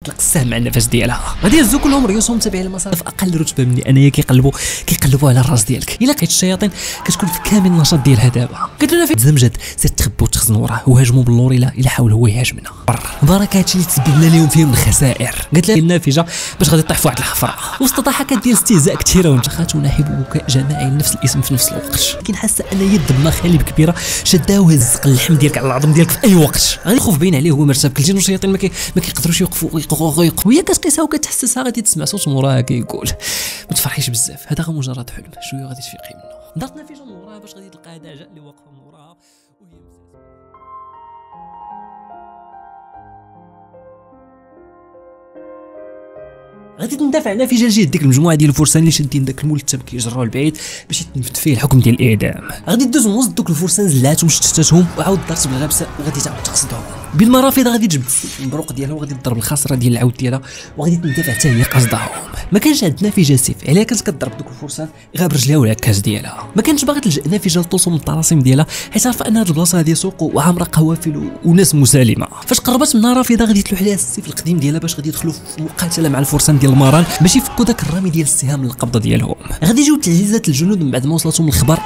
تطلق السهم مع النفس ديالها. غادي يهزو كلهم ريوسهم تابعين المصارف اقل رتبه مني انايا، كيقلبوا على الراس ديالك. الا لقيت الشياطين كتكون في كامل النشاط ديالها دابا. قلت له في زمجد سير تخبى وتخزن وراه وهاجموا باللور الا حاول هو يهاجمنا. برك هادشي اللي تسببنا لهم فيهم الخسائر. قالت لها النافجه باش غادي تطيح في واحد الحفره وسط ضحكات ديال استهزاء كثيره ونجاحات ونحب وبكاء جماعي لنفس الاسم في نفس الوقت. لكن حاسه ان يد ما خالب كبيره شدها وهزق اللحم ديالك على العظم ديالك في اي وقت. غادي الخوف باين عليه هو مرتبك. الجن والشياطين ما كيقدروش يوقفوا وهي كتقيسها وكتحسسها. غادي تسمع صوت موراها كيقول ما تفرحيش بزاف، هذا غير مجرد حلم، شويه غادي تفيقي منه. دارت نافجه من وراها باش غادي تلقى هذا اللي واقفه من وراها وهي غادي تندافع نافجه لجهه ديك المجموعه ديال الفرسان اللي شادين داك الملتم كيجروه لبعيد باش يتنفذ فيه الحكم ديال الاعدام. غادي دوز من وسط دوك الفرسان، زلاتهم شتتهم وعاود دارت بالغبسه وغادي تعاود تقصدهم بالمرافض. غادي تجبد المبروق ديالها وغادي تضرب الخاصره ديال العود ديالها وغادي تندافع حتى هي قصدهم. ما كانش عند نافجه سيف عليها، كانت كضرب دوك الفرسان غير برجلها ولا الكاس ديالها. ما كانش باغي تلجا نافجه لطوسهم من الطلاسم ديالها حيت عارفه ان هاد البلاصه هذه سوق وعامره قوافل وناس مسالمه. فاش قربت منها رافضه غادي تلوح عليها السيف القديم ديالها باش غادي يدخلوا في مقاتله مع الفرسان ديال المران باش يفكوا داك الرامي ديال السهام من القبضه ديالهم. غادي يجيو تلهيزات الجنود من بعد ما وصلتهم الخبر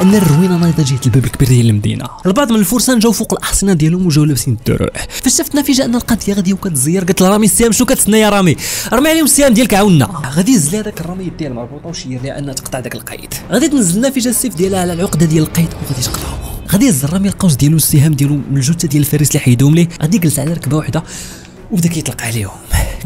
ان الروينه نايضه جهه الباب الكبير ديال المدينه. البعض من الفرسان جاو فوق الاحصنه ديالهم وجاو لابسين الدروع. فاش شافت نافجه ان القضيه غادي وكتزير قالت لها رامي السهام شنو كتسنى يا رامي، رمي عليهم السهام ديالك عاونا. غادي يهز لها داك الرميه ديال مربوطه وشير لها انها تقطع داك القيد. غادي تنزل نافجه السيف ديالها على العقده ديال القيد وغادي تقطعو. غادي يهز الرامي القوس ديالو السهام ديالو من الجثه ديال الفارس اللي حيدهم ليه. غادي يجلس على ركبه واحده وبدا كيطلق عليهم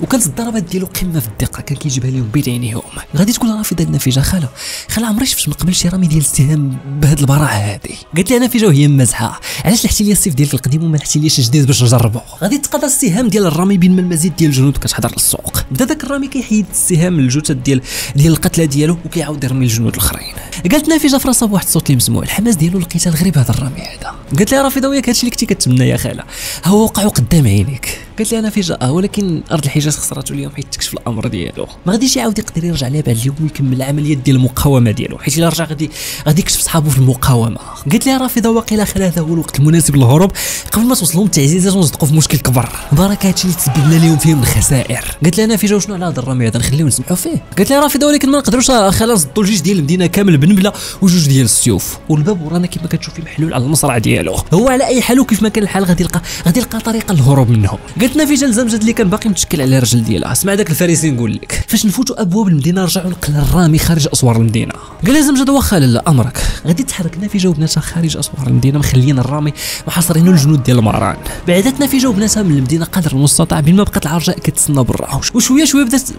وكانت الضربات ديالو قمه في الدقه، كان كيجيبها لهم بين عينيهم. غادي تقول رافضه النافجه خاله عمري شفت من قبل شي رامي ديال السهام بهاد البراعه هذه. قالت لها نافجه وهي مازحه علاش لحتي لي السيف ديالك القديم وما لحتي ليش جديد باش نجربو. غادي تقضى السهام ديال الرامي بين ما المزيد ديال الجنود كتحضر للسوق. بدا داك الرامي كيحيد السهام من الجثث ديال القتله ديالو وكيعاود يرمي الجنود الاخرين. قالت نافجه في راسها بواحد الصوت اللي مسموع الحماس ديالو لقيتها الغريب هذا الرامي هذا. قالت لها رافضه وياك هادشي اللي كنتي كتمنى يا خاله هو وقع قدام عينيك. قالت لها نافجه ولكن ارض الحجاز خسرته اليوم حيت تكشف الامر ديالو، ما غاديش يعاود يقدر يرجع لها بعد اليوم ويكمل العمليات ديال المقاومه ديالو حيت الا رجع غادي يكشف صحابه في المقاومه. قالت لها رافضه واقيلا خلا هذا هو الوقت المناسب للهروب قبل ما توصلهم التعزيزات ونصدقوا في مشكل كبر. بركه هادشي اللي تسببنا لهم فيهم الخسائر. قالت لها نافجه وشنو على هذا الرمي هذا نخليو نسمحوا فيه. قالت لها رافضه ولكن ما نقدروش خلا نصدوا الجيش ديال المدينه كامل بنبله وجوج ديال السيوف والباب ورانا كما كتشوفي محلول على المصرع ديالو. هو على اي حال وكيف ما كان الحال غادي يلقى طريقه للهروب منهم. قالت نافجه لزمجد اللي كان باقي متشكل على الرجل ديالها اسمع داك الفارسي نقول لك فاش نفوتوا ابواب المدينه رجعوا نقل الرامي خارج اسوار المدينه. قال لها زمجد واخا لا امرك. غادي تحرك نافجه وبناتها خارج اسوار المدينه مخليين الرامي محاصرين الجنود ديال المهران. بعدت نافجه وبناتها من المدينه قدر المستطاع بين ما بقات العرجاء كتسنى برا وشويه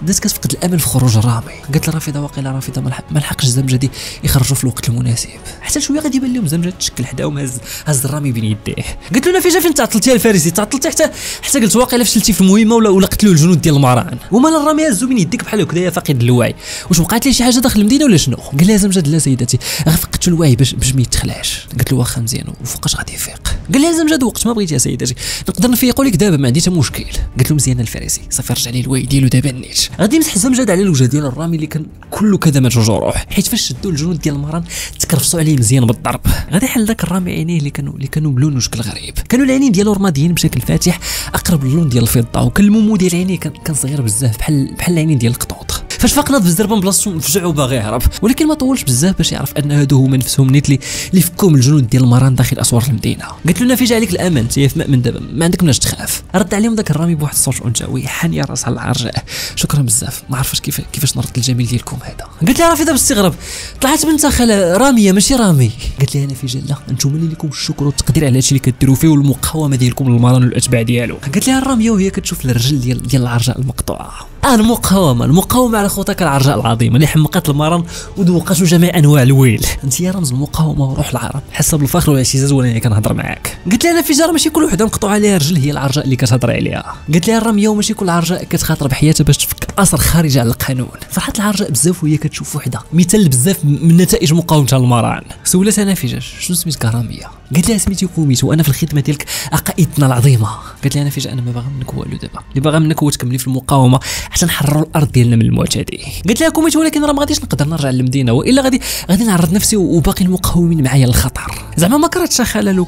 بدات كتفقد الامل في خروج الرامي. قالت رافضه واقيلا رافضه ما لحقش زمجد يخرجوا في الوقت المناسب حتى شويه غادي يبان لهم زمجد تشكل حداهم هز الرامي بين يديه. قالت له نافجه فين تعطلتي الفارسي تعطلتي حتى قلت واقيلا فشلتي في المهمه ولا قتلوا الجنود ديال المهران ومال الرامي هزوا بين يديك بحال هكذا فاقد الوعي واش وقعت لي شي حاجه داخل المدينه ولا شنو. قال لها زمجد لا سيدتي غير فقدت الوعي باش ما يتخلعش. قالت له واخا مزيان وفوقاش غادي يفيق. قال لها زمجد وقت ما بغيتي يا سيدتي نقدر نفيقوا لك دابا ما عندي حتى مشكل. قالت له مزيان الفارسي صافي رجع لي الوعي ديالو دابا نيت. غادي يمسح زمجد على الوجه ديال الرامي اللي كان كله كدمات وجروح حيت فاش شدوا الجنود ديال المهران تكرفصوا عليه مزيان بالضرب. غادي يحل داك الرامي عينيه اللي كانوا بلون وشكل غريب. كانوا العينين ديالو رماديين بشكل فاتح اقرب للون ديال الفضه وكان المومو ديال عينيه كان صغير بزاف بحال العينين ديال القطوط. فاش فاق ناض بالزربه من بلاصتو فجع وباغي يهرب ولكن ما طولش بزاف باش يعرف ان هادو هما نفسهم نيت اللي فكوا من الجنود ديال المهران داخل اسوار المدينه. قالت له نافجه عليك الامان انت في مأمن دابا ما عندك مناش تخاف. رد عليهم داك الرامي بواحد الصوت انثوي حانيه راسها العرجاء شكرا بزاف ما عرفتش كيفاش نرد الجميل ديالكم هذا. قالت لها رافضه باستغراب طلعت بنت خاله راميه ماشي رامي. قالت لها نافجه لا انتم اللي لكم الشكر والتقدير على هادشي اللي كديروا فيه والمقاومه ديالكم للمهران والاتباع ديالو. قالت لها الراميه وهي كتشوف الرجل ديال العرجاء المقطوعه. المقاومه على خوتك العرجاء العظيمه اللي حمقت المهران ودوقات جميع انواع الويل. انت يا رمز المقاومه وروح العرب حسب الفخر والاعتزاز وانا كنهضر معاك. قلت لها نافجه ماشي كل وحده مقطوع عليها رجل هي العرجاء اللي كتهضر عليها. قلت لها الرميه وماشي كل عرجاء كتخاطر بحياتها باش تفك اثر خارج على القانون. فرحت العرجاء بزاف وهي كتشوف وحده مثال بزاف من نتائج مقاومتها المهران. سولتها نافجه شنو سميتك راميه؟ قالت لها سميتي قوميت وانا في الخدمه ديالك عقائدنا العظيمه. قالت لها نافجه انا ما باغا منك والو دابا اللي باغا منك هو تكملي في المقاومه حتى نحرروا الارض ديالنا من المعتدي. قالت لها قوميت ولكن راه ما غاديش نقدر نرجع للمدينه والا غادي نعرض نفسي وباقي المقاومين معايا للخطر. زعما ما كرهتش خاله لو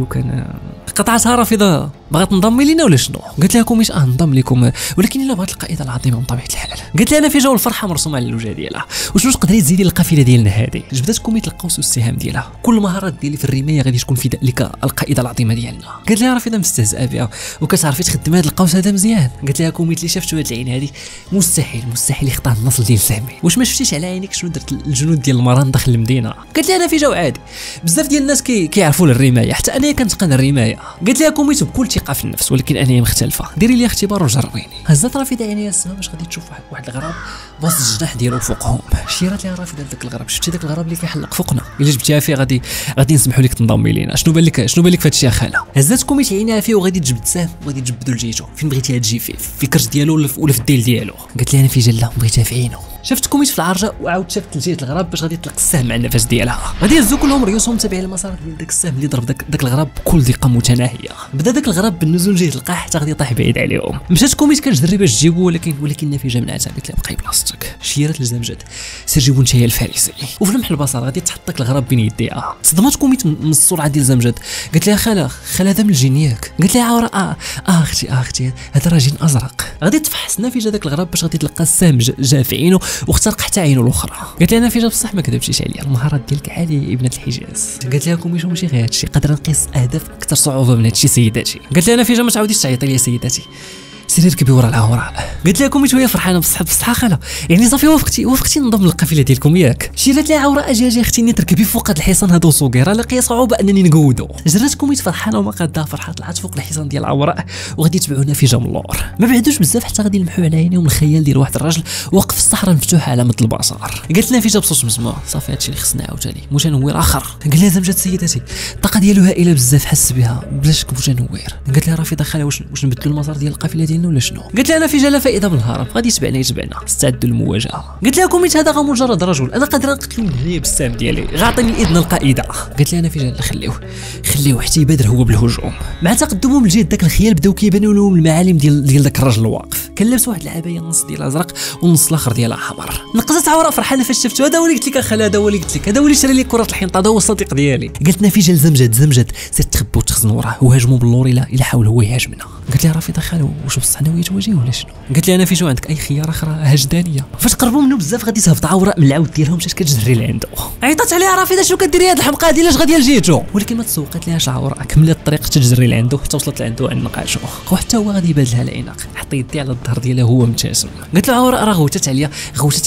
كان قطعتها رافضه بغات تنضمي لينا ولا شنو؟ قالت لها كوميت نضم لكم، ولكن الا بغات القائده العظيمه من طبيعه الحال. قالت لها انا في جو الفرحه مرسومه على الوجه ديالها، واش تقدري تزيدي القافله ديالنا هذه؟ جبدات كوميت القوس والسهام ديالها، كل المهارات ديالي في الرمايه غادي تكون في ذلك القائده العظيمه ديالنا. قالت لها رافضه مستهزئه بها وكتعرفي تخدمي هذا القوس هذا مزيان. قالت لها كوميت اللي شفتو هاد العين هذه مستحيل يخطا النصل ديال سامي. واش ما شفتيش على عينيك شنو درت الجنود ديال المران داخل المدينه؟ قالت لها انا في جو عادي، بزاف ديال الناس كيعرفوا الرمايه، حتى انا كنتقن الرمايه. قالت لها كوميت بكل ثقه في النفس، ولكن انا مختلفه، ديري لي اختبار وجربيني. هزات رافضه عينيها السما باش غادي تشوف واحد الغراب باص الجناح ديالو فوقهم. شيرات لها رافضه داك الغراب، شفتي داك الغراب اللي كيحلق فوقنا؟ الا جبتيها فيه غادي نسمحوا لك تنضمي لينا. شنو بان لك في هذا الشيء خاله؟ هزات كوميت عينيها فيه وغادي تجبد سهم وغادي تجبدو لجيتو، فين بغيتيها تجي فيه، في الكرش ديالو ولا في الديل ديالو. قالت لي انا في جله بغيتها في عينو. شفت كوميت في العرجه وعاود شافت لجهه الغراب باش غادي يطلق السهم مع النفس ديالها. غادي يهزو كلهم ريوسهم تابعين المسار ديال داك السهم اللي ضرب داك الغراب بكل دقه متناهيه. بدا داك الغراب بالنزول جهه القاع حتى غادي يطيح بعيد عليهم. مشات كوميت كتجري باش تجيبو، ولكن نافجه منعتها. قالت لها بقاي بلاصتك. شيرات لزمجد سير جيبو نتايا الفارسي. وفي لمح البصر غادي تحط داك الغراب بين يديها. تصدمات كوميت من السرعه ديال زمجد. قالت لها خاله هذا من الجن ياك؟ قالت لها عوره اختي هذا راه جن ازرق. غادي تفحص نافجه داك الغراب باش غادي تلقى السهم جا في عينه واخترق حتى عينه الاخرى. قالت لها نافجه بصح ما كذبتيش عليا، المهارات ديالك عاليه ابنه الحجاز. قالت لها كوميت ماشي غير هادشي، قادر نقيس اهداف اكثر صعوبه من هادشي سيداتي. قالت لها نافجه ما تعاوديش تعيطي لي سيداتي، سيري ركبي ورا العوراء. قالت لها كوميت وهي فرحانه بصح خاله، يعني صافي وافقتي ننضم للقافله ديالكم ياك؟ شيرات لها عوراء اجي اختي تركبي فوق هاد الحصان هذا وصغير، لقي صعوبه انني نقودو. جرات كوميت فرحانه وما قادها فرحه، طلعت فوق الحصان ديال العوراء وغادي يتبعونا في جام اللور. ما بعدوش بزاف حتى غادي يلمحوا على عينيهم الخيال ديال واحد الراجل واقف في الصحراء مفتوحه على مد البصر. قالت لنا فيجا بصوت مسموع صافي هادشي اللي خصنا عاوتاني متنوير اخر. قال لها زمجات سيداتي الطاقه ديالو هائله بزاف، حس بها بلاش متنوير. قالت لها رافضه خاله واش نبدلوا المسار ديال القافله ديالنا ولا شنو؟ قالت لها انا في جاله فائده من الهرب، غادي يتبعنا استعدوا للمواجهه. قلت لها كوميت هذا غير مجرد رجل، انا قادر نقتلو من هنا بالسهم ديالي، غاعطيني الاذن القائده. قالت لها انا في جاله خليوه حتى يبادر هو بالهجوم. مع تقدمهم لجهه داك الخيال بداو كيبانوا لهم المعالم ديال داك الرجل الواقف. كان لابس واحد العبايه نص ديال ازرق والنص الاخر ديالها احمر. نقزت عوراء فرحانه فاش شفتو. هذا هو اللي قلت لك اخاله، هذا هو اللي قلت لك، هذا هو اللي شرى لي كره الحنطه، هذا هو الصديق ديالي. قالت لنا في جال زمجد سير تخبوا وتخزنوا وراه وهاجموا باللور الا حاول هو يهاجمنا. قالت لها رافضه خالو واش بصح ناويه تواجهيه ولا شنو؟ قالت لي انا في شو عندك اي خيار اخرى هجدانيه؟ فاش قربوا منه بزاف غادي تهبط عوراء من العود ديالهم مشات كتجري لعندو. عيطات عليها رافضه شنو كديري هاد الحمقى هادي لاش غادي لجيتو؟ ولكن ما تسوقت ليهاش عوراء، كملت الطريق تجري لعندو حتى وصلت لعندو عند نقاشو، وحتى هو غادي يبادلها العناق، حط يدي على الظهر ديالها هو مبتسم. قالت له عوراء راه غوتت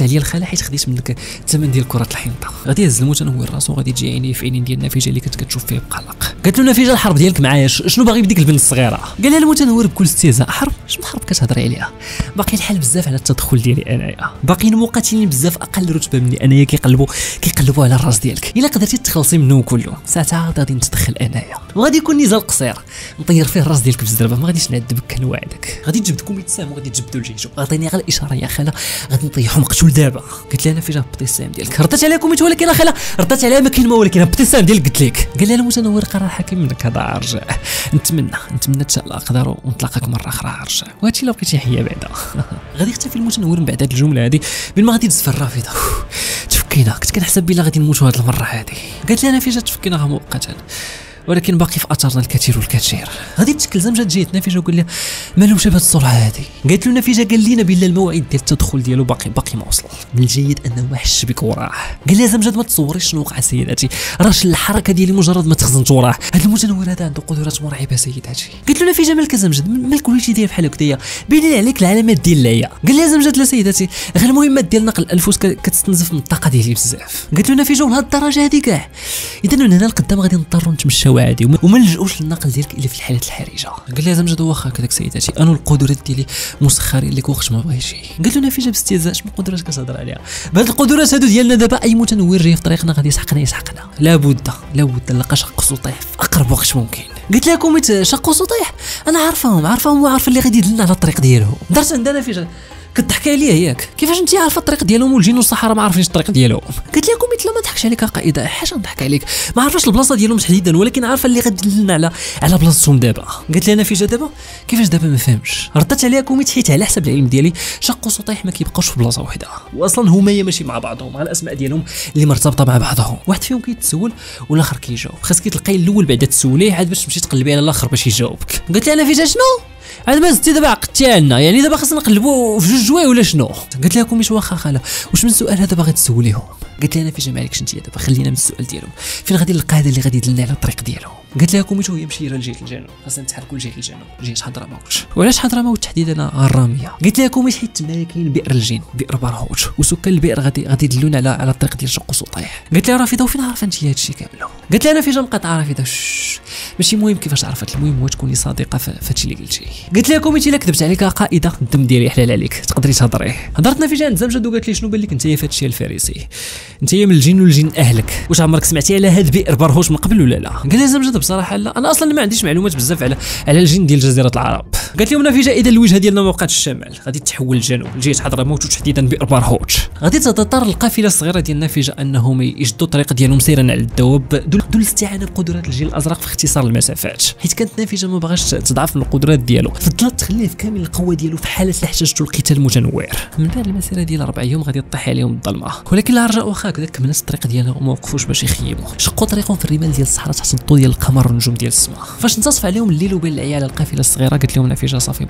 عليا الخاله حيت خديت منك الثمن ديال كره الحنطه. غادي يهز المتنور راسو غادي تجي عينيه في عينين ديال نافجه اللي كنت كتشوف فيه بقلق. قالت له نافجه الحرب ديالك معايا شنو باغي بديك البنت الصغيره؟ قال لها المتنور بكل استهزاء حرب شنو حرب كتهضري عليها؟ باقي الحال بزاف على التدخل ديالي انايا، باقيين مقاتلين بزاف اقل رتبه مني انايا كيقلبوا على الراس ديالك، الا قدرتي تخلصي منهم كلهم ساعتها غادي نتدخل انايا، وغادي يكون نزال قصير نطير فيه الراس ديالك بالزربه، ما غاديش نعذبك كنوعدك. غادي تجبدكم يتساموا وغادي تجبدوا لجيتو، عطيني غير الاشاره يا خاله غادي نطيحو مقتول دابا. قلت لها انا فين هبطي السهم ديالك؟ ردت عليها كوميت ولكن يا خاله ردت عليها ما كلمه ولكن هبطي السهم ديالك قلت لك. قال لها المتنور قرار حكيم منك هذا عرجاء، نتمنى ان شاء الله نقدروا نتلاقاك مره اخرى عرجاء، وهادشي الا بقيتي حيه بعدا. غادي يختفي المتنور من بعد هاد الجمله هادي بين ما غادي تزف الرافضه. تفكينا كنت كنحسب بلا غادي نموتوا هاد المره هادي. قالت لي انا فين تفكينا مؤقتا ولكن باقي في اثرنا الكثير والكثير. غادي تشكل زمجه جيت نافجه وقال لها مالهم شبه السرعه هذه. قالت له نافجه قال لينا بلا الموعد ديال التدخل ديالو باقي ما وصل، من الجيد انه ما حش بك وراه. قال لها زمجه ما تصوريش شنو وقع سيداتي، راه الحركه ديالي مجرد ما تخزنت وراه، هذا المتنور هذا عنده قدرات مرعبه سيداتي. قالت له نافجه مالك زمجه مالك وليتي داير بحال هكايا باينين عليك العلامات ديال العيا. قال لها زمجه لا سيداتي غير المهمات ديال نقل الانفس كتستنزف من الطاقه ديالي بزاف. قالت له نافجه لهاد الدرجه هذه كاع، اذا من هنا لقدام غادي نضطروا نتمشاو عادي وما نلجؤوش للنقل ديالك الا في الحالات الحرجه. قال لها زمجد واخا هكاك سيداتي انا القدرات ديالي مسخرين لك وقت ما بغيتي. قالت له نافجه باستهزاء شنو القدرات كتهضر عليها؟ بهاد القدرات هادو ديالنا دابا اي متنور جاي في طريقنا غادي يسحقنا لابد نلقى شق وطيح في اقرب وقت ممكن. قلت لها كوميت شق وطيح انا عارفهم وعارفه اللي غادي يدلنا على الطريق ديالهم. درت عندنا نافجه كتضحكي عليا ياك؟ كيفاش انت عارفه الطريق ديالهم والجن والصحراء ما عارفينش الطريق ديالهم؟ قالت لها كوميت لا ما ضحكش عليك قائده، حاجه نضحك عليك، ما عارفاش البلاصه ديالهم تحديدا ولكن عارفه اللي غتدلنا على بلاصتهم دابا. قالت لي انا فين دابا؟ كيفاش دابا ما فهمتش؟ ردت عليها كوميت حيت على حسب العلم ديالي شق وسطيح ما كيبقاوش في بلاصه واحده، واصلا هما ماشي مع بعضهم، مع الاسماء ديالهم اللي مرتبطه مع بعضهم، واحد فيهم كيتسول والاخر كيجاوب، خاصك تلقاي الاول بعدا تسوليه عاد باش تمشي تقلبي على الاخر باش يجاوبك. قالت لي انا فين شنو؟ عاد ما زدتي دابا عقدتي عنا، يعني دابا خاصنا نقلبوا في جوج جواي ولا شنو؟ قالت لها كوميت واخا خاله، واش من سؤال هذا باغي تسوليهم؟ قالت لها انا فين ما عليكش انت دابا، خلينا من السؤال ديالهم، فين غادي القاده اللي غادي يدلنا على الطريق ديالهم؟ قالت لها كوميت وهي مشيره لجهه الجنوب، خاصنا نتحركوا لجهه الجنوب، جهه حضرموت. وعلاش حضرموت تحديدا غراميه؟ قالت لها كوميت حيت تما كاين بئر الجن، بئر برهوت، وسكان البئر غادي يدلونا على الطريق ديال شق وسطيح. قالت لها رافضه وفين عارفه انت هذا الشيء كامل؟ قالت لها انا فين مقاطعه رافضه، ماشي مهم كيفاش عرفت، المهم هو تكوني صادقه في هادشي اللي قلتي. قالت لها كوميت الا كذبت عليك قائده الدم ديالي حلال عليك، تقدري تهضري. هضرتنا في جهه زمجد وقالت لي شنو بان لك انت في هادشي الفارسي، انت من الجن والجن اهلك، واش عمرك سمعتي على هاد بئر برهوت من قبل ولا لا؟ قال لها زمجد بصراحه لا، انا اصلا ما عنديش معلومات بزاف على الجن ديال جزيره العرب. قالت لهم في اذا الوجهه ديالنا ما وقعتش الشمال غادي تحول للجنوب لجهه حضرموت وتحديدا بئر برهوت. غادي تضطر القافله الصغيره ديال نافجه انهم يجدوا الطريق ديالهم سيرا على الدواب دول الاستعانه بقدرات الجن الازرق في اختصار المسافات، حيت كانت نافجه ما بغاش تضعف من القدرات ديالو، فضلت تخليه في كامل القوه ديالو في حاله لا احتاجته القتال المتنوع. من بعد المسيره ديال 4 ايام غادي تطيح عليهم الظلمه، ولكن لا رجاء واخا هكذا كملت الطريق ديالها وما وقفوش باش يخيموا، شقوا طريقهم في الرمال ديال الصحراء تحت الضوء ديال القمر والنجوم ديال السماء. فاش انتصف عليهم الليل وبين العيال القافله الصغيره قالت لهم نافجه صافي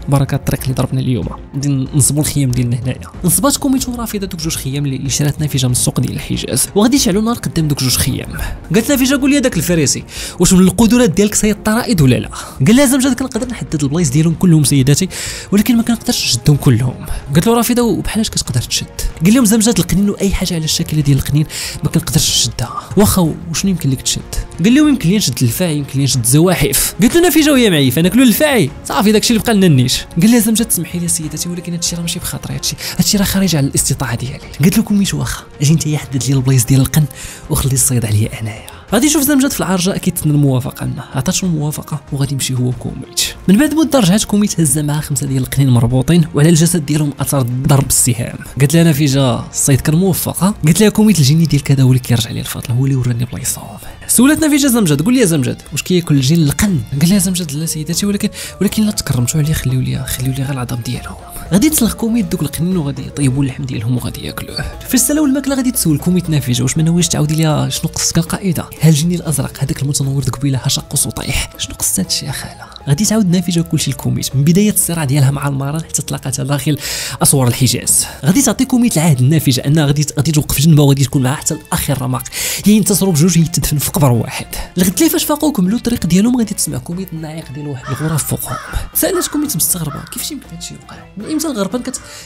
بركه الطريق اللي ضربنا اليوم، غادي نصبوا الخيام ديالنا هنايا. نصبات كوميت رافضه دوك 2 خيام اللي شرات نافجه من السوق ديال الحجاز، وغادي يشعلوا نار قدام دوك 2 خيام. قالت نافجه قول لي داك الفارسي واش من القدرات ديالك سيد الطرائد ولا لا؟ قال لها زمجد كنقدر نحدد البلايص ديالهم كلهم سيداتي ولكن ما كنقدرش نشدهم كلهم. قالت له رافضه وبحالاش كتقدر تشد؟ قال لهم زمجد القنين واي حاجه على الشكل ديال القنين ما كنقدرش نشدها، واخا وشنو يمكن لك تشد؟ قال لهم يمكن لي نشد الفاعي، يمكن لي نشد الزواحف. قلت له نافجه وهي معيفه ناكلوا الفاعي صافي داكشي اللي بقى لنا النيش. قال لها زمجد تسمحي لي سيداتي ولكن هادشي راه ماشي بخاطري، هادشي راه خارج على الاستطاعه ديالي. قالت له كوميت واخا اجي انت حدد لي البلايص ديال القن وخلي الصيد عليا انايا. غادي يشوف زمجد في العرجاء كيتسنى الموافقه منه، عطاتو الموافقه وغادي يمشي هو وكوميت. من بعد مده رجعت كوميت هزه معها 5 ديال القنين مربوطين وعلى الجسد ديالهم اثار ضرب بالسهام. قالت لها نافجه الصيد كان موفق. قالت لها كوميت الجني ديال كذا هو اللي كيرجع لي الفضل، هو اللي وراني بلايصهم. سولت نافجه زمجد قول لي زمجد واش كياكل الجن القن؟ قال لها زمجد لا سيداتي ولكن لا تكرمتوا عليه خليو لي غير العظام ديالهم. غادي تسلخ كوميت دوك القنين وغادي يطيبوا اللحم ديالهم وغادي ياكلوه. فاش سلاو الماكله غادي تسول كوميت نافجه واش ما ناويش تعاودي ليها شنو قصتك القائده؟ ها الجني الازرق هذاك المتنور ذاك قبيله شق وسطيح شنو قصه هادشي يا خاله؟ غادي تعاود نافجه كلشي لكوميت من بدايه الصراع ديالها مع المراه حتى تلاقاتها داخل اسوار الحجاز. غادي تعطي كوميت العهد النافجه انها غادي توقف جنبها وغادي تكون معها حتى لاخر رمق، ينتصروا بجوج يتدفن في قبر واحد. الغد لي فاش فاقوا كملوا الطريق ديالهم غادي تسمع كوميت النعيق ديال واحد الغرف فوقهم. سالت كوميت مستغربه كيفاش يمكن هادشي يوقع؟ من امتى الغربان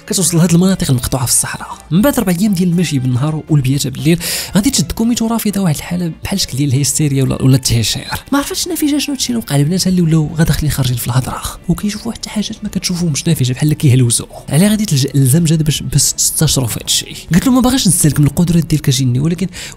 كتوصل لهاد المناطق المقطوعه في الصحراء؟ من بعد 4 ايام ديال المشي بالنهار والبياته بالليل غادي تشد كوميت رافضه واحد الحاله بحال شكل ديال الهيستيريا ولا التهشير. ما عرفتش نافجه شنو هادشي اللي وقع لبناتها اللي ولاو داخلين خارجين في الهضره وكيشوفوا حتى حاجات ما كتشوفوهمش نافجه بحال كيهلوسوا. على غادي تلجا لزمجد باش تستشروا في هادشي. قلت له ما باغيش نستهلك من القدرات ديالك جيني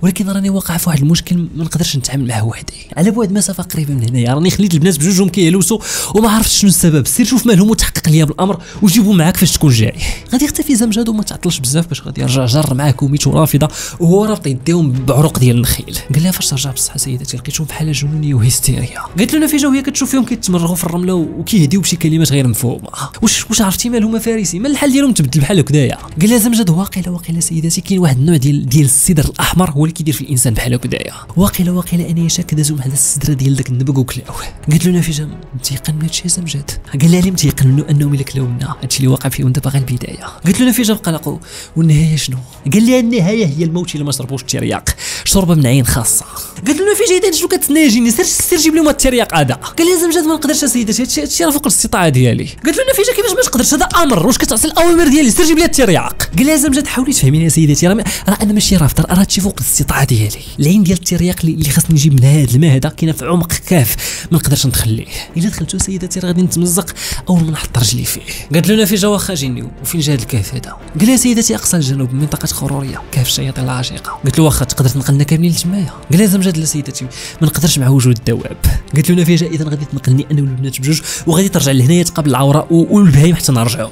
ولكن راني واقع في واحد المشكل ما نقدرش نتعامل معاه وحدي على بعد مسافه قريبه من هنايا. راني خليت البنات بجوجهم كيهلوسوا وما عرفتش شنو السبب. سير شوف مالهم وتحقق ليا بالامر وجيبوا معاك فاش تكون جاي. غادي يختفي زمجد وما تعطلش بزاف باش غادي يرجع جر معاه كوميت رافضه وهو رابط يديهم بعروق ديال النخيل. قال لها فاش ترجع بصحه سيدتي لقيتهم في حاله جنونيه وهستيريا. قالت له نافجه وهي كتشوف فيهم كيتمرغوا في الرمله وكيهديو بشي كلمات غير مفهومه. واش عرفتي مالهم فارسي؟ ما الحال ديالهم تبدل بحال هكذايا. قال لها زمجد واقيلا سيداتي كاين واحد النوع ديال السدر الاحمر هو اللي كيدير في الانسان بحال هكذايا. واقيلا انايا شاك دازو مع هذا السدره ديال داك النبق وكلاوه. قالت له نافجه متيقن من هادشي زمجد؟ قال لها لي متيقن منه انهم الا كلاو منا هادشي اللي واقع فيهم دابا غير البدايه. قالت له نافجه بقلق والنهايه شنو؟ قال لها النهايه هي الموت الا ما شربوش الترياق شربه من عين خاصه. قالت له نافجه اذا شنو كتسنى جيني سير جيب لهم الترياق هذا. قال لها زمجد ما نقدرش سيداتي هادشي راه فوق الاستطاعه ديالي. قالت له نافجه كيفاش ما تقدرش هذا امر واش كتعطي الاوامر ديالي سير جيب لي الترياق. قال لها زمجد حاولي تفهميني يا سيداتي راه انا ماشي رافض راه هادشي فوق الاستطاعه ديالي. العين ديال الترياق اللي خاصني نجيب من هذا الماء هذا كاينه في عمق كاف ما نقدرش ندخليه. الا دخلتو سيداتي راه غادي نتمزق اول ما نحط رجلي فيه. قالت له نافجه واخا جيني وفين جا هذا الكاف هذا؟ قال لها سيداتي اقصى الجنوب منطقه خروريه كاف الشياطين العاشقه. قالت له واخا تقدر تنقلنا كاملين لتمايا؟ قال لها زمجد لا سيداتي ما نقدرش مع وجود الدواب. قالت له نافجه اذا غادي تنقلني انا والبنات بجوج وغادي ترجع لهنايا تقابل العوراء والبهايم حتى نرجعوا.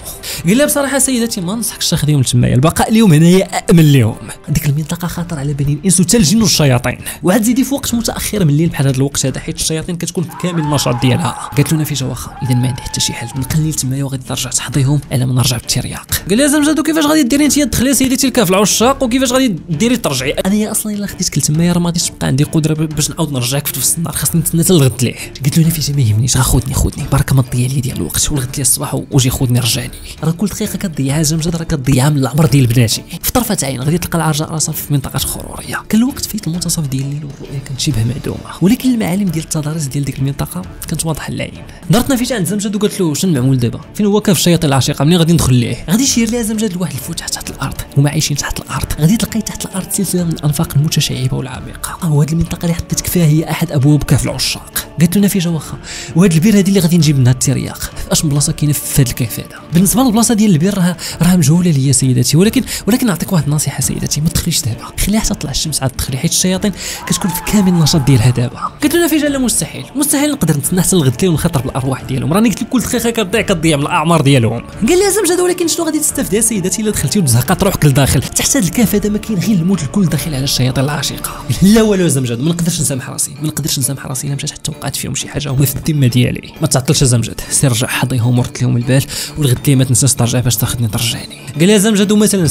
قال لها بصراحه سيدتي ما ننصحكش تاخذيهم لتمايا، البقاء اليوم هنايا امن لهم. ديك المنطقه خطر على بني الانس وحتى الجن والشياطين، وعاد زيدي في وقت متاخر من الليل بحال هذا الوقت هذا، حيت الشياطين كتكون في كامل النشاط ديالها. قالت له نفيسه واخا اذا ما عندي حتى شي حل نقلني لتمايا وغادي ترجع تحضيهم على ما نرجع بالترياق. قال لها زمجد كيفاش غادي ديري انت تدخلي سيدتي الكاف العشاق وكيفاش غادي ديري ترجعي؟ انا اصلا الا خديتك لتمايا راه ما غاديش تبقى عندي قدره باش نعاود نرجعك في نفس النهار، خاصني نتسنى حتى الغد ليه. قلت له نفيسه ما يهمنيش غا خذني برك ما تضيع لي ديال الوقت، والغد لي الصباح وجي خذني رجعني. راه كل دقيقه كتضيعها زمجد راه كتضيعها من العمر ديال بناتي. في طرفه عين غادي تلقى العرجاء راسها في منطقه خروريه. كان الوقت فايت المنتصف ديال الليل والرؤيه كانت شبه معدومه، ولكن المعالم ديال التضاريس ديال ديك المنطقه كانت واضحه للعين. دارت نفيسه عند زمجد وقالت له شنو المعمول دابا؟ فين هو كاف الشياطين العشيقه؟ منين غادي ندخل ليه؟ غادي يشير لها زمجد لواحد الفوت تحت الارض، هما عايشين تحت الارض. غادي تلقاي تحت الارض سلسله من الانفاق المتشعبه والعميقه، وهاد المنطقه اللي حطيتك فيها هي احد ابواب كاف العشاق. قالت له نفيسه واخا وهاد البير هادي اللي غادي نجيب منها الترياق، اش من بلاصه كاينه في هاد الكهف هذا؟ بالنسبه للبلاصه ديال البير راه مجهوله ليا سيدتي، ولكن نعطيك واحد النصيحه سيدتي، ما تدخليش دابا، خليها حتى تطلع الشمس عاد تدخلي، حيت الشياطين كتكون في كامل النشاط ديالها دابا. قلت له نفيسه لا مستحيل نقدر نتسنى حتى الغد ليه ونخاطر بالارواح ديالهم، راني قلت لك كل دقيقه كتضيع من الاعمار ديالهم. قال لها زمجد ولكن شنو غادي تستافدي سيدتي الا دخلتي وتزهقات روحك لداخل؟ تحت هذا الكهف هذا ما كاين غير الموت الكل داخل على الشياطين العشيقه. لا والو زمجد ما نقدرش نسامح راسي الا مشات حتى وقعت فيهم شي حاجه هما في الذمه ديالي. ما تعطلش زمجد، سير رجع حضيهم ورد لهم البال، والغد لي ما تنساش ترجع باش تاخذني ترجعني. قال لها زمجد مثلا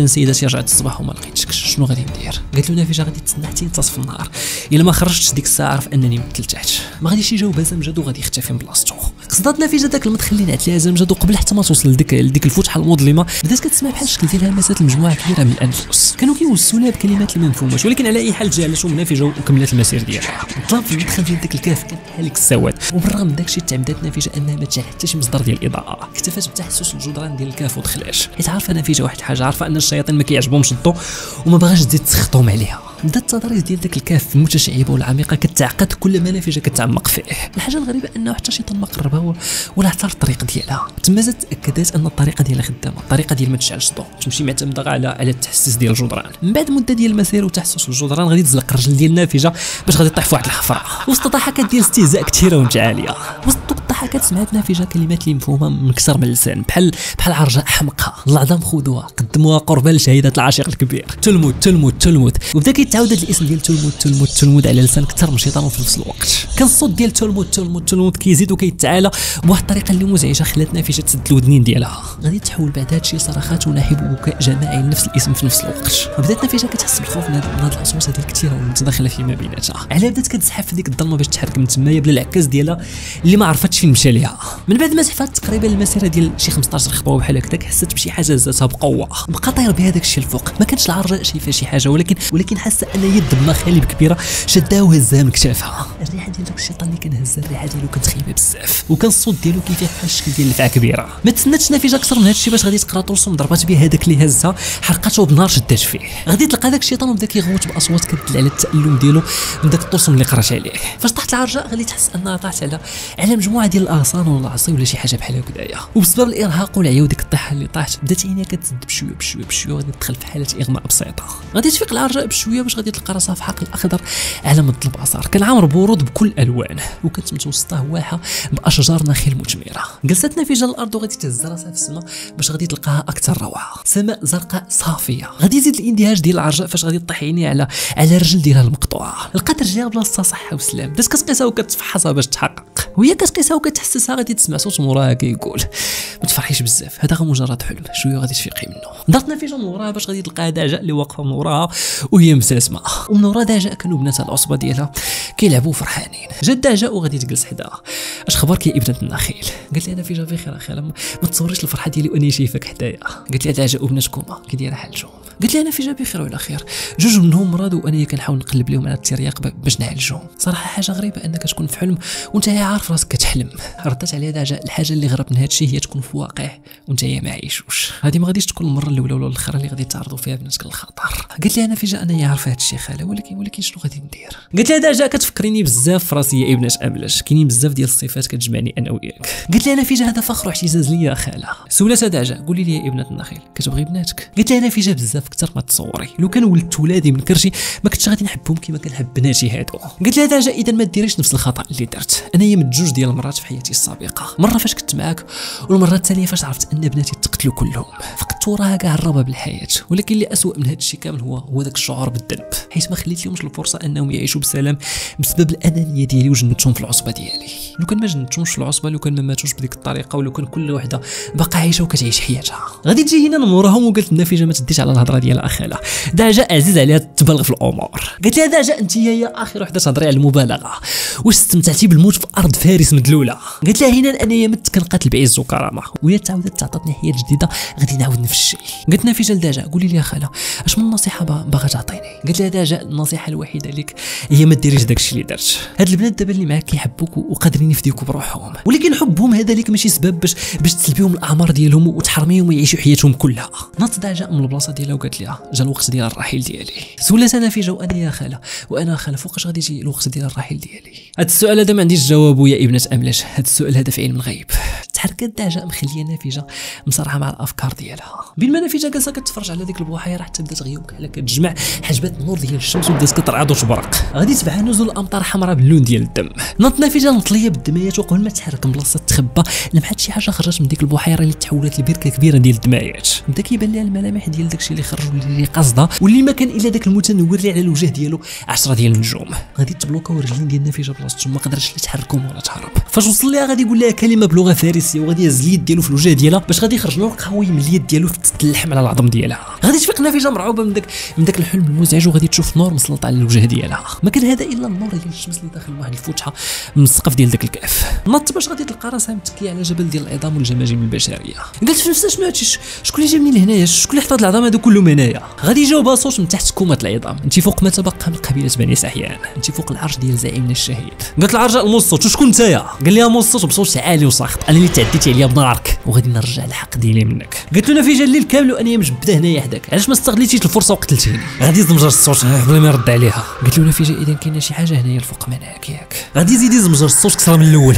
سيدتي رجعت الصباح وما لقيتكش شنو غادي ندير؟ قالت له نفيسه غادي تسنى حتى منتصف النهار، الا ما خرجتش ديك الساعه عرف انني مثلتعت، ما غاديش يجاوبها زمجد وغادي يختفي من بلاصتو. قصدات نفيسه داك المدخل اللي نعت لها زمجد، وقبل حتى ما توصل لديك الفتحه المظلمه بدات كتسمع بحال الشكل ديالها مسات المجموعه كبيره من الانفس، كانوا كيوسوا لها بكلمات اللي ما مفهوماش، ولكن على اي حال جالت نفيسه وكملت المسير ديالها. الظلام في المدخل ديال داك الكهف كان بحال السواد، وبالرغم من داكشي تعمدات نفيسه انها ما تشعل حتى شي مصدر ديال الاضاءه، اكتفات بتحسس الجدران ديال الكهف ودخلات، حيت عارفه نفيسه واحد الحاجه، عارفه ان الشياطين ما كيعجبهمش الضوء وما باغاش تزيد تسخطهم عليها. بدات التضاريس ديال داك الكهف المتشعبه والعميقه كتعقد كل ما نفيسه كتعمق فيه. الحاجه الغريبه انه حتى شيطان ما قربها ولا عثر الطريق ديالها. تما زاد تاكدات ان الطريقه ديالها خدامه، الطريقه ديال ما تشعلش الضوء تمشي معتمده على التحسس ديال الجدران. من بعد مده ديال المسير وتحسس الجدران غادي تزلق الرجل ديال نافذه باش غادي تطيح في واحد الحفره، وسط ضحكات ديال استهزاء كثيره ومتعاليه. وسط الضحكات سمعت نافذه كلمات اللي مفهومه من كسر من اللسان، بحال عرجاء حمقها، العظام خذوها قدموها قربان لشهيده العاشق الكبير، تلمود. وبدا كيتعاود هذا الاسم ديال تلمود على لسان كثر من شيطان في نفس الوقت. كان الصوت ديال تلمود كيزيد وكيتعالى بواحد الطريقه اللي مزعجه، خلات نافذه تسد الودنين ديالها. غادي تحول بعد هادشي لصراخات ونحيب وبكاء جماعي لنفس الاسم في نفس الوقت. بدات نافذه كتحس بالخوف من هاد الاصوات هذه الكثيره والمتداخله فيما بيناتها، على بدات كتزحف في ديك الظلمه باش تحرك من تمايا بلا العكاز ديالها اللي ما عرفتش فين مشى ليها. من بعد ما زحفات تقريبا المسيره ديال شي 15 خطوه بحال هكاك، حست بشي حاجه هزاتها بقوه، بقى طاير بهذاك الشيء الفوق. ما كانش العرجاء شايفه شي حاجه، ولكن حاسه ان يد ما خالب كبيره شدها وهزها من كتافها. الريحه ديال داك الشيطان اللي كان هز الريحه ديالو كانت خايبه بزاف، وكان الصوت ديالو كيفيه بحال الشكل ديال الفعه كبيره. ما تسناتش نافذه اكثر من هذا الشيء باش غادي تقرا طرسم ضربات به هذاك اللي هزها، حرقته بنار شدات فيه. غادي تلقى داك الشيطان وبدا كيغوت باصوات كتدل على التالم ديالو من داك الطرسم اللي قرات عليه. فاش طاحت العرجاء غادي تحس انها طاحت على مجموعه ديال الاغصان ولا العصي ولا شي حاجه بحال هكذايا، وبسبب الارهاق والعيا وديك الطيحه اللي طاحت بدات عينيها كتسد بشويه وغادي تدخل في حاله اغماء بسيطه. غادي تفيق العرجاء بشويه باش غادي تلقى راسها في حقل اخضر على مد البصر، كان عامر برود بكل الالوان، وكانت متوسطه واحه باشجار نخيل مثمره. جلست نافذه الارض وغادي تهز راسها في السماء باش غادي تلقاها اكثر روعه، سماء زرقاء صافيه. غادي يزيد الاندهاج ديال العرجاء فاش غادي تطيح عينيها على الرجل ديالها المقطوعه، لقات رجليها بلاصتها صحه وسلام. بدات كتقيسها وكتفحصها باش تحقق، وهي كتقيسها وكتحسسها غادي تسمع صوت موراها كيقول ما تفرحيش بزاف، هذا غير مجرد حلم، شويه غادي تفيقي منه. دارت نافذه من وراها باش غادي تلقى دعجاء اللي واقفه من وراها وهي مبتسمه، ومن ورا دعجاء كانوا بنات العصبه ديالها كيلعبوا فرحانين. جات دعجاء وغادي تجلس حداها. اش خبارك يا ابنه النخيل؟ قالت لي انا في جافي خير اخي، ما تصوريش الفرحه ديالي واني شايفك حدايا. قالت لي دعجاء وبناتكما كي دايره حالتهم؟ قلت لي انا في جابي خير وعلى خير، جوج منهم مرضوا وانا كنحاول نقلب لهم على الترياق باش نعالجهم. صراحه حاجه غريبه انك تكون في حلم وانت عارف راسك كتحلم. ردت عليها دعجاء الحاجه اللي غرب من هذا الشيء هي تكون في واقع وانت ما عايشوش. هذه ما غاديش تكون المره الاولى ولا الاخرى اللي غادي تعرضوا فيها بناتك للخطر. قلت لي انا في جا انا عارفه هذا الشيء خاله، ولكن شنو غادي ندير؟ قلت لها دعجاء كتفكريني بزاف في راسي يا ابنه ابلش، كاينين بزاف ديال الصفات كتجمعني انا وياك. قلت لي انا في جا هذا فخر واعتزاز ليا خاله. سولتها دعجاء قولي لي يا ابنه النخيل كتبغي بناتك؟ قلت لها انا في جا بزاف اكثر ما تصوري. لو كان ولدت ولادي من كرشي ما كنتش غادي نحبهم كما كنحب بناتي هادو. قالت لها داجا اذا ما ديريش نفس الخطا اللي درت. انايا من جوج ديال المرات في حياتي السابقه، مره فاش كنت معاك والمره الثانيه فاش عرفت ان بناتي تقتلوا كلهم. فقدت وراها كاع الرغبه بالحياه، ولكن اللي اسوء من هذا الشيء كامل هو داك الشعور بالذنب، حيت ما خليت لهمش الفرصه انهم يعيشوا بسلام بسبب الانانيه ديالي وجندتهم في العصبه ديالي. لو كان ما جندتهمش في العصبه، لو كان ما ماتوش بديك الطريقه، ولو كان كل وحده باقا عايشه وكتعيش حياتها، غادي تجي هنا نمورهم وقالت نافجه ما تديش على الهضره ديال اخاله. داجا عزيز عليها تبالغ في الامور. قالت لها داجا انت هي اخر وحده تهضري على المبالغه، واش استمتعتي بالموت في ارض فارس مدلوله؟ قالت لها هنا انايا مت كنقاتل بعز وكرامه، ويا تعاودت تعطاتني حياه جديده غادي نعاود نفس الشيء. قالت نافجه لداجا قولي لي خاله اش من نصيحه باغا تعطيني؟ قالت لها داجا النصيحه الوحيده لك هي ما ديريش داكشي اللي درت. هاد البنات دابا اللي معاك كيحبوك وقادرين يفديوك بروحهم، ولكن حبهم هذا ليك ماشي سبب باش تسلبيهم الاعمار ديالهم وتحرميهم ويعيشوا حياتهم كلها. نط داجا من البلاصه ديالها وقالت لها جا الوقت ديال الرحيل ديالي. سولات انا في جو انا يا خاله وانا خاله فوقاش غادي يجي الوقت ديال الرحيل ديالي؟ هذا السؤال هذا ما عنديش جواب يا ابنه املاش، هذا السؤال هذا في علم الغيب. تحركت داجا مخليه نافجه مصرحه مع الافكار ديالها. بين ما نافجه جالسه كتفرج على ديك البحيره حتى بدات غيوم كحله كتجمع حجبات النور ديال الشمس وبدات كترعد وتبرق. غادي تبعها نزول الامطار حمراء باللون ديال الدم. نط نافجه مطليه بالدمايات وقبل ما تحرك من بلاصه تخبى لمحات شي حاجه خرجت من ديك البحيره اللي تحولت لبركه كبيره ديال الدمايات. بدا كيبان لها الملامح ديال داكشي اللي خرج واللي قصده واللي ما كان الا داك المتنور اللي على الوجه ديالو 10 ديال النجوم. غادي تبلوكاو الرجلين ديال نافجه بلاصتهم، ما قدرش لا تحركهم ولا تهرب. فاش وصل ليها غادي يقول لها كلمه بلغه فارسيه وغادي يهز اليد ديالو في الوجه ديالها باش غادي يخرج نور قهوي من اليد ديالو تتلحم على العظم ديالها. غادي تفيق نافجه مرعوبه من داك الحلم المزعج وغادي تشوف نور مسلط على الوجه ديالها. ما كان هذا الا النور ديال الشمس اللي داخل واحد الفتحه من السقف ديال داك الكهف. نط باش غادي تلقى راسها متكيه على جبل ديال العظام والجماجم البشريه. قالت في نفسها ما هادشي شكون اللي جابني لهنايا؟ شكون اللي حطات العظام هذا كلهم هنايا؟ غادي يجاوبها صوت من تحت كومه العظام. انت فوق ما تبقى من قبيله بني سحيان، انت فوق العرش ديال زعيمنا الشهيد. قالت العرجاء الموسط وشكون نتايا؟ قال لها موسط بصوت عالي وساخط انا اللي تعديتي عليا بنارك وغادي نرجع الحق ديالي منك. قالت له نافجه الليل كامل وانا مجبده هنايا حداك، علاش ما استغليتيش الفرصه وقتلتيني؟ غادي يزمجر الصوت بلا ما يرد عليها. قالت له نافجه اذا كاينه شي حاجه هنايا الفوق مناك ياك. غادي يزيد يزمجر الصوت كثر من الاول.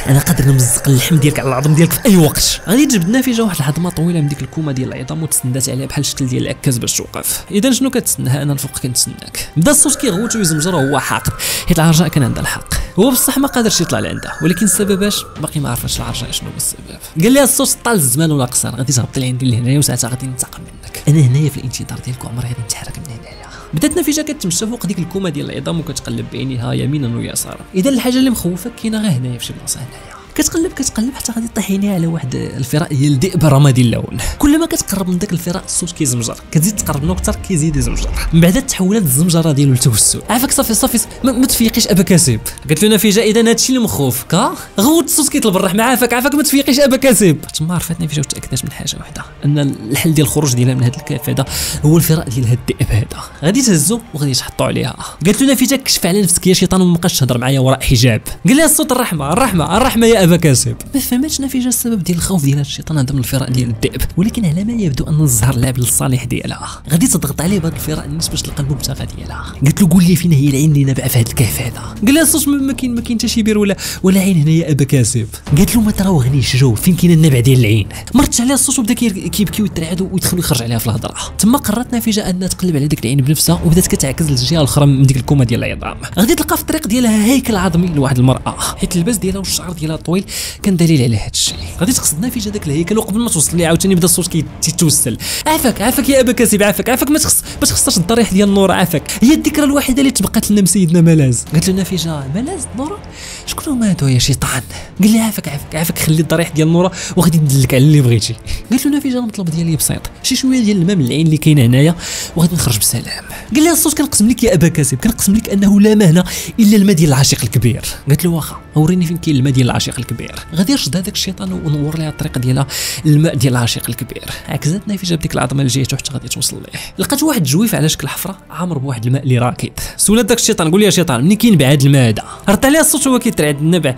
انا قادر نمزق اللحم ديالك على العظم ديالك في اي وقت. غادي تجبد نافجه واحد العظمه طويله من ديك الكومه ديال العظام وتسندات عليها بحال الشكل ديال العكاز باش توقف. اذا شنو كتسناها؟ انا الفوق كنتسناك. بدا الصوت كيغوت ويزمجر وهو حاقد حيت العرجاء كان عندها الحق. هو بصح ما قادرش يطلع لعندها، ولكن السبب اش باقي ما عرفاش العرجاء شنو هو السبب. قال لها الصوت طال الزمان ولا قصر، غادي تهبطي لعندي لهنايا وساعتها غادي ننتقم منك. انا هنايا في الانتظار ديالك وعمري غادي نتحرك من هنايا. بدات نافجه كتمشى فوق ديك الكومه ديال العظام وكتقلب بعينيها يمينا ويسارا. اذا الحاجه اللي مخوفك كاينه غير هنايا في شي بلاصه هنايا. كتقلب حتى غادي طيح عينيها على واحد الفراء ديال الذئب رمادي اللون. كل ما كتقرب من داك الفراء الصوت كيزمجر، كتزيد تقرب منه اكثر كيزيد يزمجر. من بعد تحولت الزمجره ديالو لتوسل. عافاك صافي ما تفيقيش ابا كاسب. قالت له نافجه اذا هادشي اللي مخوفك غوت الصوت كيطلب الرحمه. عافاك ما تفيقيش ابا كاسب. تما عرفت نافجه وتاكدت من حاجه واحده، ان الحل ديال الخروج ديالها من هذا الكهف هذا هو الفراء ديال هاد الذئب هذا. غادي تهزو وغادي تحطوا عليها. قالت له نافجه كشف على نفسك يا شيطان وما بقاش تهضر معايا وراء حجاب. قال لها الصوت الرحمه يا ابا كاسب. ما فهمتش نافجه السبب ديال الخوف ديال الشيطان هذا من الفراء ديال الذئب، ولكن على ما يبدو ان الزهر لعب للصالح ديالها. غادي تضغط عليه بهذا الفراء الناس باش تلقى المبتغى ديالها. قالت له قول لي فين هي العين اللي نابعه في هذا الكهف هذا؟ قال لها الصوت ما كاين حتى شي بير ولا عين هنا يا ابا كاسب. قالت له ما تراوغنيش جو فين كاين النبع ديال العين؟ مرت عليها الصوت وبدا كيبكي ويترعد ويدخل يخرج عليها في الهضره. تما قررت نافجه انها تقلب على ديك العين بنفسها وبدات كتعكز للجهه الاخرى من ديك الكومه ديال العظام. غادي تلقى في الطريق ديالها هيكل عظمي لواحد المراه، حيت اللباس ديالها والشعر ديالها طويل كان دليل على هذا الشيء. غادي تقصد نافجه داك الهيكل وقبل ما توصل ليه عاوتاني بدا الصوت كيتوسل. عافاك يا ابا كاسب عافاك ما تخصش الضريح ديال النور. عافاك هي الذكرى الوحيده اللي تبقات لنا من سيدنا ملاز. قالت له نافجه ملاز نور شكون هما هادو يا شيطان؟ قال لي عافاك خلي الضريح ديال النور وغادي ندلك على اللي بغيتي. قالت له نافجه المطلب ديالي بسيط، شي شويه ديال الماء من العين اللي كاينه هنايا وغادي نخرج بسلام. قال لها الصوت كنقسم لك يا ابا كاسب كنقسم لك انه لا مهنه الا الماء ديال العشيق الكبير. قالت له واخا وريني فين كاين الماء ديال العشيق الكبير. غادي يرشد هذاك الشيطان ونور لها الطريق ديالها الماء ديال العشيق الكبير. عكزت نافجه بديك العظمه اللي جايته حتى غادي توصل ليه. لقات واحد الجويف على شكل حفره عامر بواحد الماء اللي راكد. سولات داك الشيطان قول لي يا شيطان منين كاين بعاد الماء هذا؟ رد عليها الصوت وهو كيترعد بعد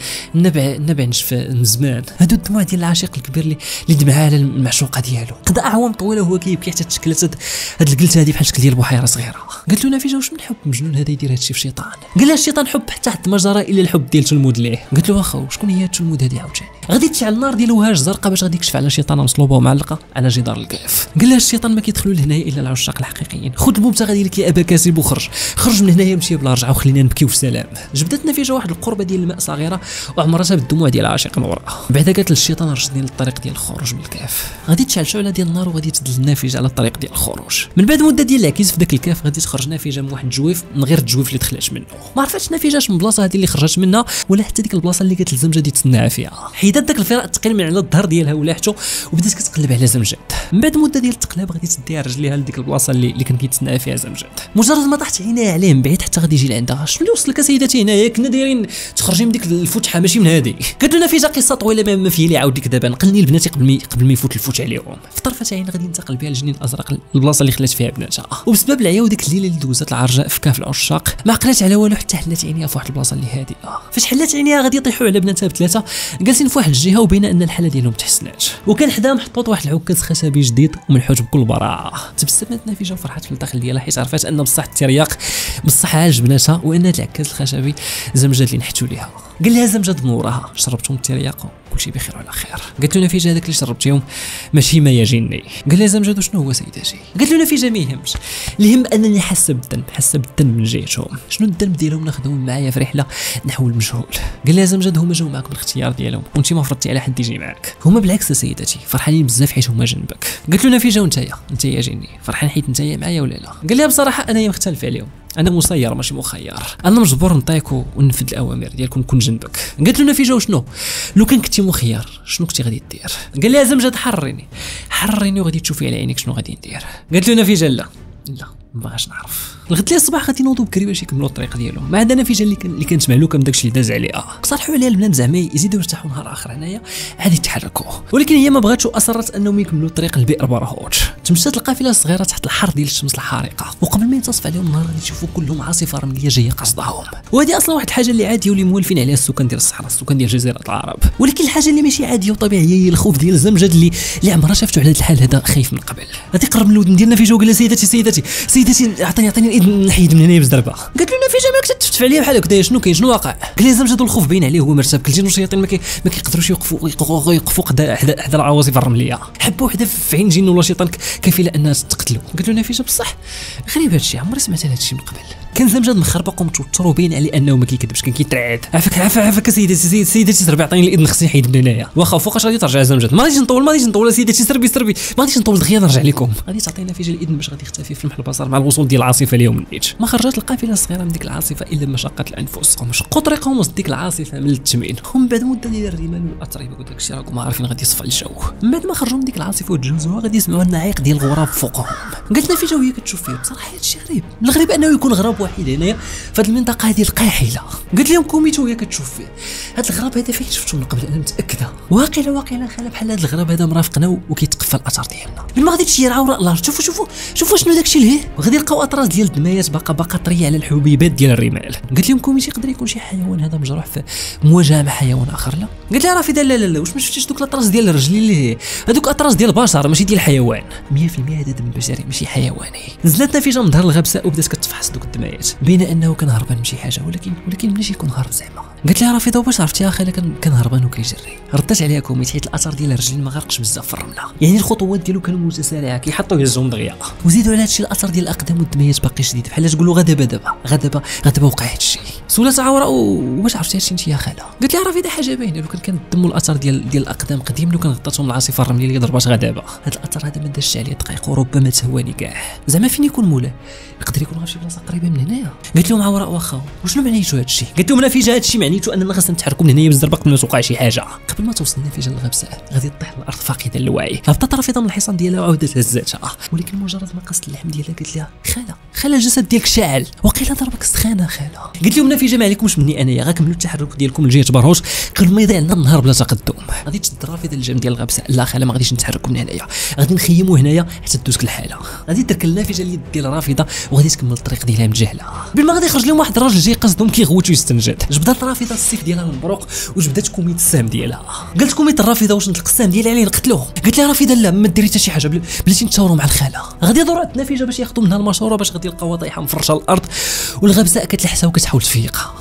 النبع نشف من زمان. هادو الدموع ديال العاشق الكبير اللي دمعها على المعشوقه ديالو. قضى اعوام طويله وهو كيبكي حتى تشكلت هاد الجلسه هادي بحال شكل ديال بحيره صغيره. قالت له نافذه واش من حب مجنون هذا يدير هادشي في الشيطان؟ قال لها الشيطان حب حتى حد ما جرى الا الحب ديال تلمود ليه. قالت له واخا شكون هي تلمود هذه عاوتاني؟ غادي تشعل النار ديال وهاج زرقاء باش غادي يكشف على شيطانه مصلوبه ومعلقه على جدار الكهف. قال لها الشيطان ما كيدخلوا لهنايا الا العشاق الحقيقيين. خذ المبتغى ديالك يا ابا كاسب وخرج من هنايا مشي بلا رجعه وخلينا نبكيو في سلام. جبدت نافذه واحد القربه ديال الماء صغيره وعمرتها بالدموع ديال العاشق نورا. بعدا قالت للشيطان رشدني للطريق ديال الخروج من الكهف. غادي تشعل شعله ديال النار وغادي تدل النافذه على الطريق ديال الخروج. من بعد مده ديال العكيز في ذاك الكهف غادي تخرج نافذه من واحد الجويف من غير الجويف اللي دخلت منه. ما عرفتش نافذه اش من البلاصه هذه اللي خرجت منها ولا حتى ديك البلاصه اللي كانت الزمجه دي تسناها فيها. حيدات داك الفراء الثقيل من على الظهر ديالها ولاحته وبدات كتقلب على زمجد. من بعد مده ديال التقلاب غادي تديها رجليها لديك البلاصه اللي كان كيتسناها فيها زمجد. مجرد ما طاحت عينيها عليه من بعيد حتى غادي يجي لعندها. شنو اللي وصلك سيدتي هنايا؟ كنا دايرين تخرجي من ديك الفتحه ماشي من هذه. قالت له نافذه قصه طويله ما فيه لي عاود لك دابا نقلني البنات قبل ما يفوت الفوت عليهم. في طرفه عين غادي ينتقل بها الجنين الازرق البلاصه اللي خلات فيها بناتها. وبسبب العيا وديك الليله اللي دوزت العرجاء في كهف العشاق ما عقلات على والو حتى حلات عينيها في واحد البلاصه اللي هادئه. فاش حلات عينيها غادي يطيحوا على بناتها بثلاثه جالسين في واحد الجهه وبين ان الحاله ديالهم تحسنات. وكان حداهم محطوط واحد العكاز خشبي جديد ومنحوت بكل براعه. تبسمت نافذه وفرحت في الداخل ديالها حيت عرفات ان بصح الترياق بصح عالج بناتها وان هذا العكاز الخشبي زمجد اللي نحتوا ليها. قال لها زمجد بنورها شربتهم الترياق كلشي بخير وعلى خير. قالت له نافذه هذاك اللي شربتيهم ماشي ما يا جني. قال لها زمجد وشنو هو سيدتي؟ قالت له نافذه ما يهمش الهم انني حاسه بالذنب من جهتهم. شنو الذنب ديالهم ناخذهم معايا في رحله نحو المجهول؟ قال لها زمجد هما جاو معاك بالاختيار ديالهم وانت ما فرضتي على حد يجي معاك. هما بالعكس سيدتي فرحانين بزاف حيت هما جنبك. قالت له نافذه وانت يا جني فرحان حيت انت معايا ولا لا؟ قال لها بصراحه انا مختلف عليهم. انا مسير ماشي مخير. انا مجبور نطيق وننفذ الاوامر ديالكم نكون جنبك. قالت له نافذه وشنو؟ لو كان كنتي مخير شنو كنتي غادي دير؟ قال لها زمجد حرريني وغادي تشوفي على عينيك شنو غادي ندير. قالت له نافذه لا ما بغاش نعرف. الغد لي الصباح غادي نوضوا بكري باش يكملوا الطريق ديالهم. ما عندنا نافذه اللي كانت معلوكه من داكشي اللي داز عليها. اقترحوا عليها البنات زعما يزيدوا يرتاحوا نهار اخر هنايا عادي يتحركوا. ولكن هي ما بغاتش واصرت انهم يكملوا الطريق لبئر برهوت. تمشات القافله الصغيره تحت الحر ديال الشمس الحارقه وقبل ما ينتصف عليهم النهار غادي يشوفوا كلهم عاصفه رمليه جايه قصدهم. وهذه اصلا واحد الحاجه اللي عاديه واللي موالفين عليها السكان ديال الصحراء السكان ديال جزيره العرب. ولكن الحاجه اللي ماشي عاديه وطبيعيه هي الخوف ديال زمجد اللي عمرها شافته على هذا الحال هذا خايف من قبل. غادي يقرب من الودن ديال نافذه وقال لها سيدتي عطيني نحيد من هنا بزربه. قالت له نافذه مالك تفتف عليا بحال هكذا شنو كاين شنو واقع؟ قال لها زمجد الخوف باين عليه هو مرتبك. الجن والشياطين ما كيقدروش يوقفوا حدا العواصف الرمليه. حبه وحده في عين جن ولا شيطان كفيله انها تقتلو. قالت له نافذه بصح غريب هادشي عمري سمعت على هادشي من قبل. كان زمجد مخربق ومتوتر وباين عليه انه ما كيكذبش كان كيترعد. عافاك سيدتي سربي عطيني الاذن خصني نحيد من هنايا. واخا فوقاش غادي ترجع زمجد؟ ما غاديش نطول سيدتي سربي ما غاديش نطول دغيا نرجع لكم. غادي تعطينا نافذه الاذن باش غادي يختفي في لمح البصر مع الوصول ديال العاصفه اليوم النيت. ما خرجت القافله الصغيره من ديك العاصفه الا بمشقه الانفس ومشقوا طريقهم وسط ديك العاصفه من التمين. هم بعد مده ديال الرمال والاتربه وداك الشيء راكم عارفين غادي يصفى الجو. من بعد ما خرجوا من ديك العاصفه وتجوزوها غادي يسمعوا النعيق ديال الغراب فوقهم. قالت نافذه وهي كتشوف فيه بصراحه هادشي غريب. الغريب انه يكون غراب واحد هنايا في هذه المنطقه هذه القاحله. قالت لهم كوميتو وهي كتشوف فيه هذا الغراب هذا فين شفتو من قبل انا متاكده. واقيلا خاله بحال هذا الغراب هذا مرافقنا وكيتقفى الاثر ديالنا. لما غادي تجي يرعاو الارض شوفوا شنو داكشي لهيه وغادي يلقاو اطراس ديال الدمايات باقا طريه على الحبيبات ديال الرمال. قالت لهم كوميتي يقدر يكون شي حيوان هذا مجروح في مواجهه مع حيوان اخر. لا قالت لها رافضه لا واش ما شفتيش دوك الاطراس ديال الرجل اللي هذوك اطراس ديال البشر ماشي ديال الحيوان 100% هذا دم بشري ماشي حيواني. نزلت نافذه من ظهر الغبساء وبدات كتفحص دوك الدمايات بين انه كان هربان من شي حاجه ولكن ماشي يكون هرب زعما. قالت لها رافضه واش عرفتيها خاله كان هربان وكيجري. ردت عليها كوميتي حيت الاثر ديال الرجل ما غرقش بزاف في الرمله يعني الخطوات ديالو كانوا متسارعه كيحطوا يهزهم دغيا. وزيدوا على هادشي الاثر ديال الاقدام والدميات باقي شديد بحال تقولوا غدا وقع هادشي. سولات عوراء واش عرفتي هادشي انت يا خاله؟ قالت لها رافضه حاجه باينه لو كان الدم والاثر ديال الاقدام قديم لو كان غطاتهم العاصفه الرمليه اللي ضربات غدابه. هذا الاثر هذا ما دازش عليه دقائق وربما ثواني كاع. زعما فين يكون مولاه؟ يقدر يكون في شي بلاصه قريبه من هنايا. قالت لهم عوراء واخا وشنو معنيتو هادشي؟ قالت لهم نافذه هادشي معنيتو اننا خاصنا نتحركوا من هنايا بالزربه قبل ما توقع شي حاجه. قبل ما توصل نافذه للغبساء غادي تطيح الارض فاقده للوعي. هبطت رافضه من الحصان ديالها وعاودت هزاتها ولكن مجرد ما قصت اللحم ديالها قالت لها خاله الجسد ديالك شاعل وقيله ضربك السخانه خاله. قالت لهم النافذه ما عليكمش مني انايا، غنكملوا التحرك ديالكم لجهه برهوش قبل ما يضيع لنا النهار بلا تقدم. غادي تشد الرافضه للجنب ديال الغبسه، لا خاله ما غاديش نتحركوا من هنايا، غادي نخيموا هنايا حتى تدوزك الحاله. غادي تركن النافذه اليد ديال الرافضه وغادي تكمل الطريق ديالها متجهله. قبل ما غادي يخرج لهم واحد الراجل جاي قصدهم كيغوت ويستنجد. جبدات الرافضه السيف ديالها المبروق وجبدات كوميت السهم ديالها. قالت كوميت الرافضه واش نطلق السهم ديالي عليه نقتلوه؟ قالت لها الرافضه لا ما ديري حتى شي حاجه بلاتي نتشاوروا مع الخاله. غادي يدوروا عند النافذه باش ياخذوا منها المشوره باش غادي يلقاوها طايحه مفرشه الارض والغبساء كتلحسها وكتحاول تفيقها.